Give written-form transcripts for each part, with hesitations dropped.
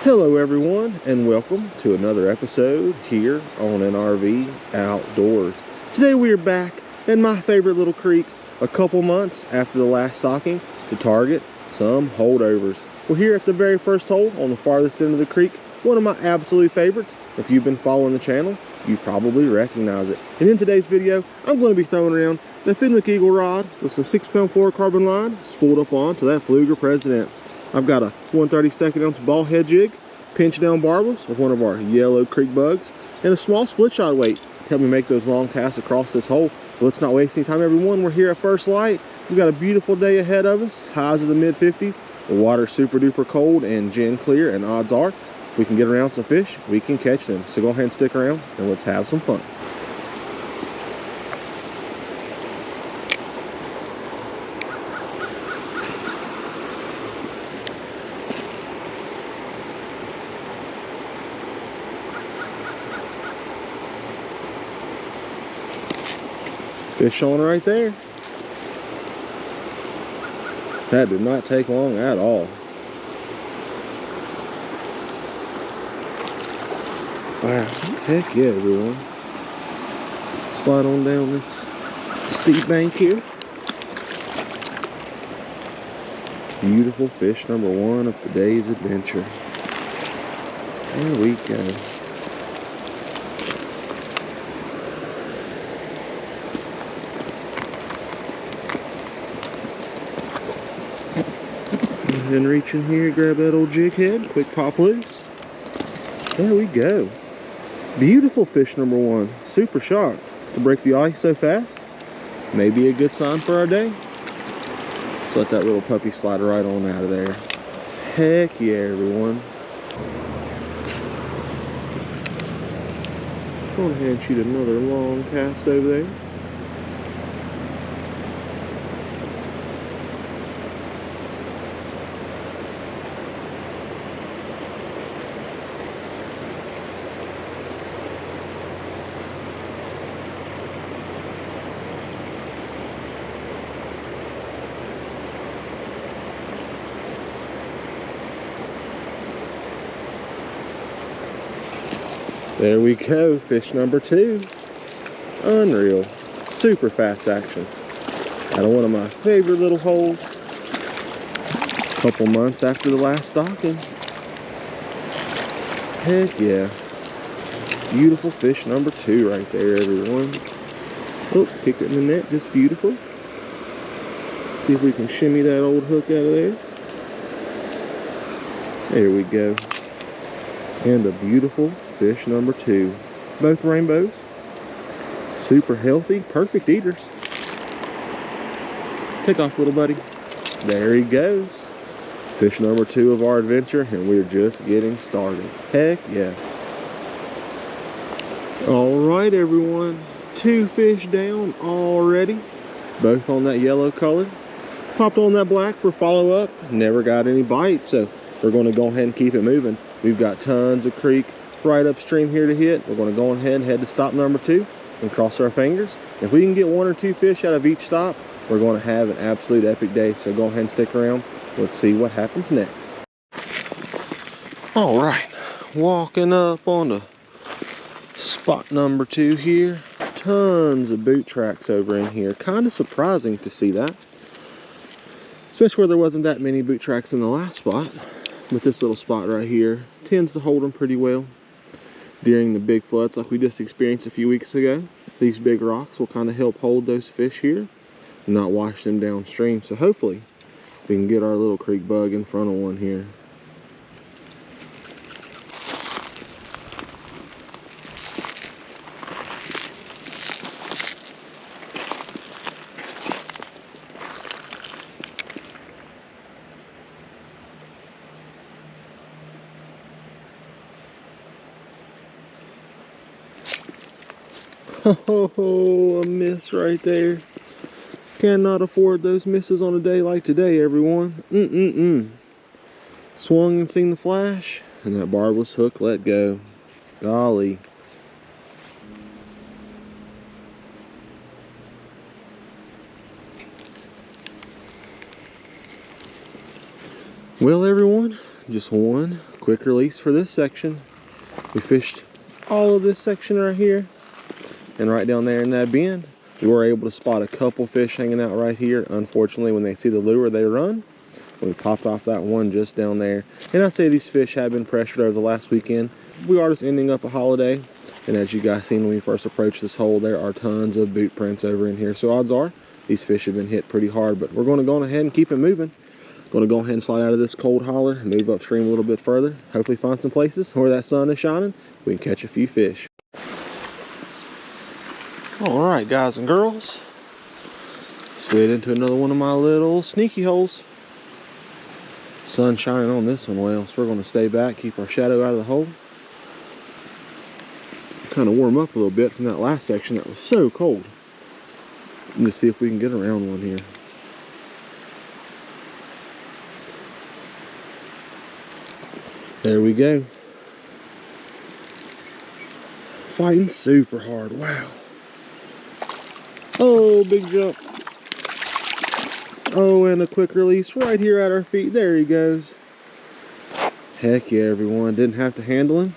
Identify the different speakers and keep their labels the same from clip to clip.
Speaker 1: Hello everyone, and welcome to another episode here on NRV Outdoors. Today we are back in my favorite little creek a couple months after the last stocking to target some holdovers. We're here at the very first hole on the farthest end of the creek, one of my absolute favorites. If you've been following the channel, you probably recognize it. And in today's video, I'm going to be throwing around the Fenwick Eagle rod with some 6-pound fluorocarbon line spooled up onto that Pfluger President. I've got a 1/32 ounce ball head jig, pinch down barbless with one of our yellow creek bugs, and a small split shot weight to help me make those long casts across this hole. But let's not waste any time, everyone. We're here at first light. We've got a beautiful day ahead of us, highs of the mid-50s. The water's super duper cold and gin clear, and odds are if we can get around some fish, we can catch them. So go ahead and stick around and let's have some fun. Fish on right there. That did not take long at all. Wow, heck yeah, everyone. Slide on down this steep bank here. Beautiful fish number one of today's adventure. There we go. And reach in here, grab that old jig head, quick pop loose. There we go. Beautiful fish number one. Super shocked to break the ice so fast. Maybe a good sign for our day. Let's let that little puppy slide right on out of there. Heck yeah, everyone. Go ahead and shoot another long cast over there. There we go, fish number two. Unreal. Super fast action. Out of one of my favorite little holes. A couple months after the last stocking. Heck yeah. Beautiful fish number two right there, everyone. Oh, kicked it in the net, just beautiful. See if we can shimmy that old hook out of there. There we go. And a beautiful fish number two. Both rainbows. Super healthy, perfect eaters. Take off, little buddy. There he goes. Fish number two of our adventure, and we're just getting started. Heck yeah. All right, everyone. Two fish down already. Both on that yellow color. Popped on that black for follow-up. Never got any bites, so we're going to go ahead and keep it moving. We've got tons of creek right upstream here to hit. We're going to go ahead and head to stop number two and cross our fingers. If we can get one or two fish out of each stop, we're going to have an absolute epic day. So go ahead and stick around. Let's see what happens next. All right, walking up on the spot number two here. Tons of boot tracks over in here. Kind of surprising to see that, especially where there wasn't that many boot tracks in the last spot. But this little spot right here tends to hold them pretty well during the big floods like we just experienced a few weeks ago. These big rocks will kind of help hold those fish here and not wash them downstream. So hopefully we can get our little creek bug in front of one here. Oh, a miss right there. Cannot afford those misses on a day like today, everyone. Swung and seen the flash, and that barbless hook let go. Golly. Well, everyone, just one quick release for this section. We fished all of this section right here, and right down there in that bend, we were able to spot a couple fish hanging out right here. Unfortunately, when they see the lure, they run. We popped off that one just down there. And I'd say these fish have been pressured over the last weekend. We are just ending up a holiday, and as you guys seen when we first approached this hole, there are tons of boot prints over in here. So odds are these fish have been hit pretty hard, but we're going to go ahead and keep it moving. Going to go ahead and slide out of this cold holler, move upstream a little bit further, hopefully find some places where that sun is shining, we can catch a few fish. All right, guys and girls, slid into another one of my little sneaky holes. Sun shining on this one well, so we're going to stay back, keep our shadow out of the hole. Kind of warm up a little bit from that last section that was so cold. Let's see if we can get around one here. There we go. Fighting super hard. Wow. Oh, big jump. Oh, and a quick release right here at our feet. There he goes. Heck yeah, everyone. Didn't have to handle him.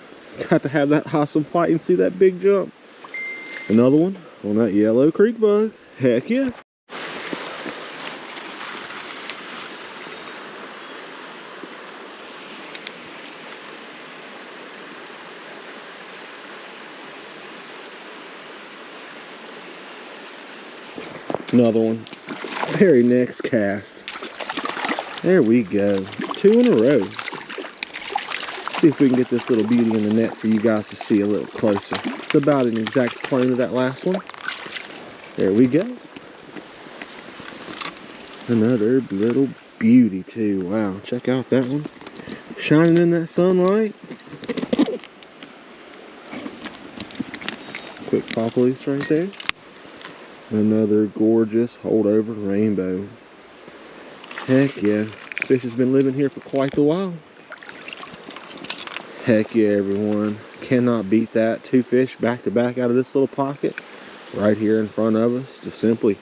Speaker 1: Got to have that awesome fight and see that big jump. Another one on that yellow creek bug. Heck yeah. Another one. Very next cast. There we go. 2 in a row. See if we can get this little beauty in the net for you guys to see a little closer. It's about an exact clone of that last one. There we go. Another little beauty too. Wow, check out that one. Shining in that sunlight. Quick pop release right there. Another gorgeous holdover rainbow. Heck yeah. Fish has been living here for quite the while. Heck yeah, everyone. Cannot beat that. 2 fish back to back out of this little pocket right here in front of us. Just simply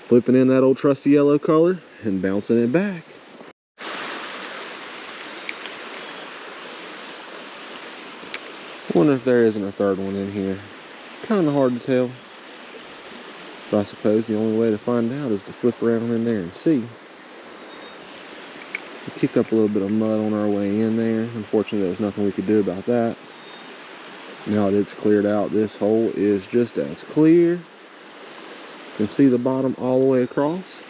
Speaker 1: flipping in that old trusty yellow color and bouncing it back. Wonder if there isn't a third one in here. Kind of hard to tell. But I suppose the only way to find out is to flip around in there and see. We kicked up a little bit of mud on our way in there. Unfortunately, there was nothing we could do about that. Now that it's cleared out, this hole is just as clear. You can see the bottom all the way across.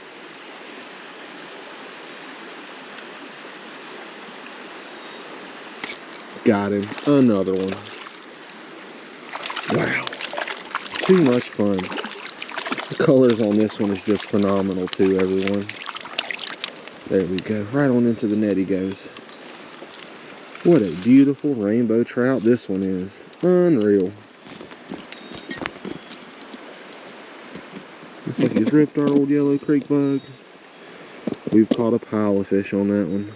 Speaker 1: Got him. Another one. Wow. Too much fun. The colors on this one is just phenomenal too, everyone. There we go. Right on into the net he goes. What a beautiful rainbow trout this one is. Unreal. Looks like he's ripped our old yellow creek bug. We've caught a pile of fish on that one.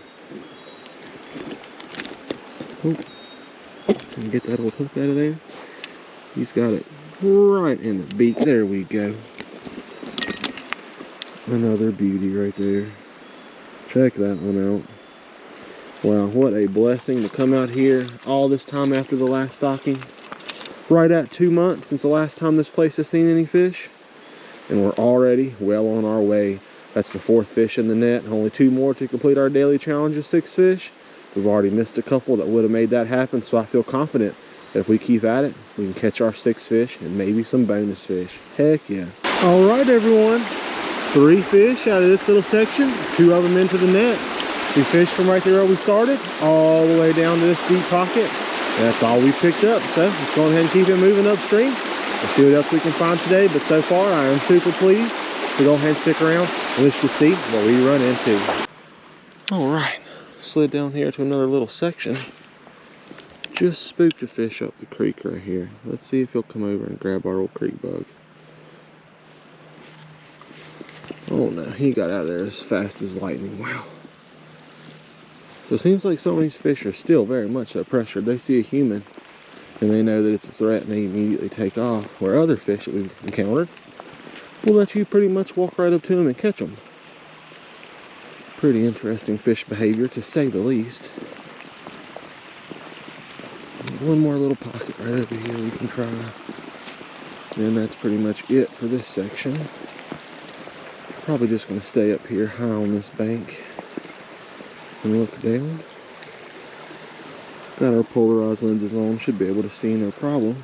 Speaker 1: Oh, can we get that old hook out of there? He's got it right in the beak. There we go. Another beauty right there. Check that one out. Wow, what a blessing to come out here all this time after the last stocking. Right at 2 months since the last time this place has seen any fish. And we're already well on our way. That's the 4th fish in the net. Only 2 more to complete our daily challenge of 6 fish. We've already missed a couple that would have made that happen, so I feel confident that if we keep at it, we can catch our 6 fish and maybe some bonus fish. Heck yeah. All right, everyone. 3 fish out of this little section, 2 of them into the net. We fished from right there where we started, all the way down to this deep pocket. That's all we picked up, so let's go ahead and keep it moving upstream. We'll see what else we can find today, but so far I am super pleased. So go ahead and stick around and let's just see what we run into. All right, slid down here to another little section. Just spooked a fish up the creek right here. Let's see if he'll come over and grab our old creek bug. Oh no, he got out of there as fast as lightning. Wow. So it seems like some of these fish are still very much so pressured. They see a human and they know that it's a threat and they immediately take off. Where other fish that we've encountered will let you pretty much walk right up to them and catch them. Pretty interesting fish behavior, to say the least. one more little pocket right over here we can try. And that's pretty much it for this section. Probably just going to stay up here high on this bank and look down. Got our polarized lenses on, should be able to see no problem.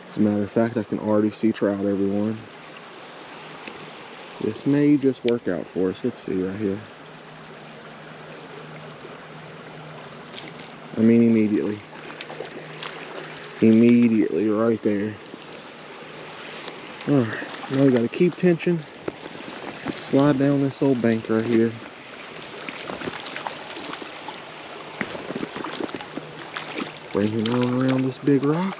Speaker 1: As a matter of fact, I can already see trout, everyone. This may just work out for us. Let's see right here. I mean, immediately. Immediately, right there. Alright, now we gotta keep tension. Slide down this old bank right here. Bring him on around this big rock.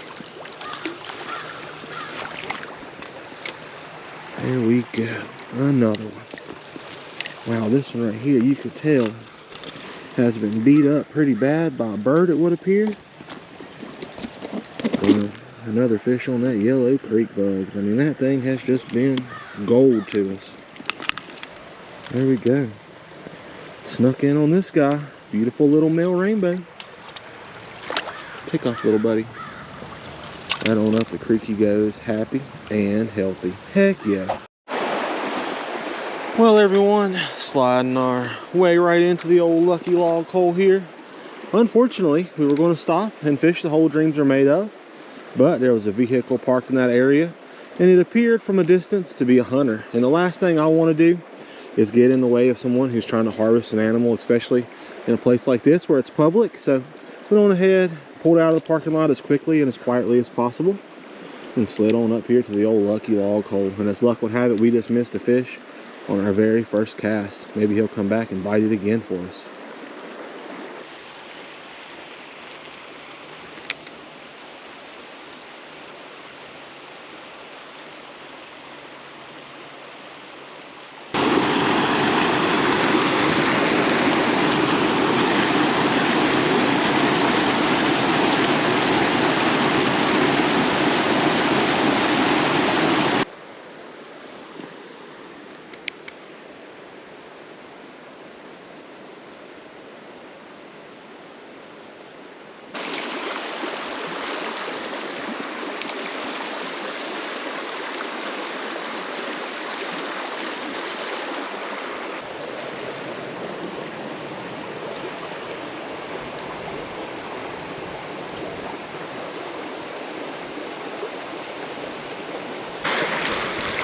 Speaker 1: There we go. Another one. Wow, this one right here, you could tell, has been beat up pretty bad by a bird, it would appear. Another fish on that yellow creek bug. I mean, that thing has just been gold to us. There we go. Snuck in on this guy. Beautiful little male rainbow. Take off, little buddy. Right on up the creek he goes, happy and healthy. Heck yeah. Well, everyone, sliding our way right into the old lucky log hole here. Unfortunately, we were going to stop and fish the hole dreams are made of, but there was a vehicle parked in that area, and it appeared from a distance to be a hunter. And the last thing I want to do is get in the way of someone who's trying to harvest an animal, especially in a place like this where it's public. So went on ahead, pulled out of the parking lot as quickly and as quietly as possible, and slid on up here to the old lucky log hole. And as luck would have it, we just missed a fish on our very first cast. Maybe he'll come back and bite it again for us.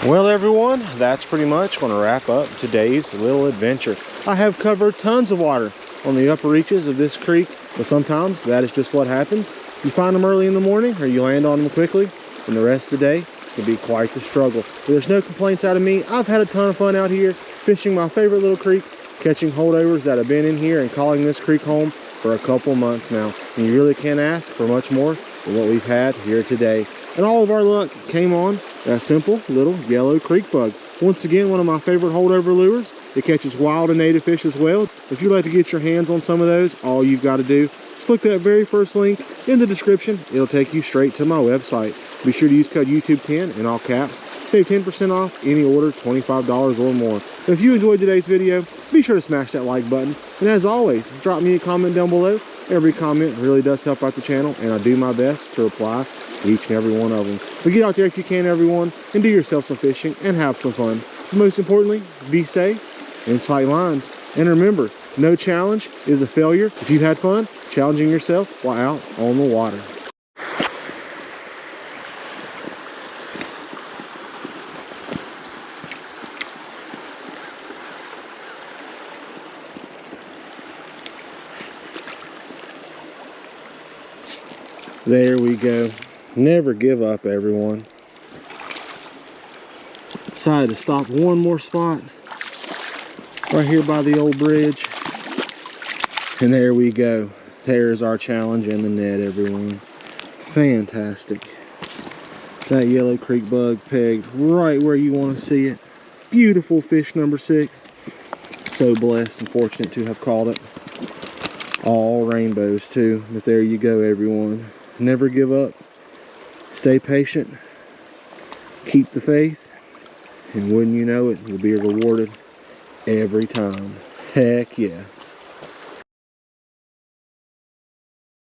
Speaker 1: Well, everyone, that's pretty much going to wrap up today's little adventure. I have covered tons of water on the upper reaches of this creek, but sometimes that is just what happens. You find them early in the morning or you land on them quickly, and the rest of the day can be quite the struggle. But there's no complaints out of me. I've had a ton of fun out here fishing my favorite little creek, catching holdovers that have been in here and calling this creek home for a couple months now. And you really can't ask for much more than what we've had here today. And all of our luck came on that simple little yellow creek bug. Once again, one of my favorite holdover lures. It catches wild and native fish as well. If you'd like to get your hands on some of those, all you've got to do is click that very first link in the description. It'll take you straight to my website. Be sure to use code YouTube10 in all caps. Save 10% off any order $25 or more. If you enjoyed today's video, be sure to smash that like button. And as always, drop me a comment down below. Every comment really does help out the channel, and I do my best to reply to each and every one of them. But get out there if you can, everyone, and do yourself some fishing and have some fun. But most importantly, be safe and tight lines. And remember, no challenge is a failure if you've had fun challenging yourself while out on the water. There we go. Never give up, everyone. Decided to stop one more spot right here by the old bridge. And there we go. There's our challenge in the net, everyone. Fantastic. That yellow creek bug pegged right where you want to see it. Beautiful fish number 6. So blessed and fortunate to have caught it. All rainbows too. But there you go, everyone. Never give up. Stay patient. Keep the faith. And wouldn't you know it, you'll be rewarded every time. Heck yeah.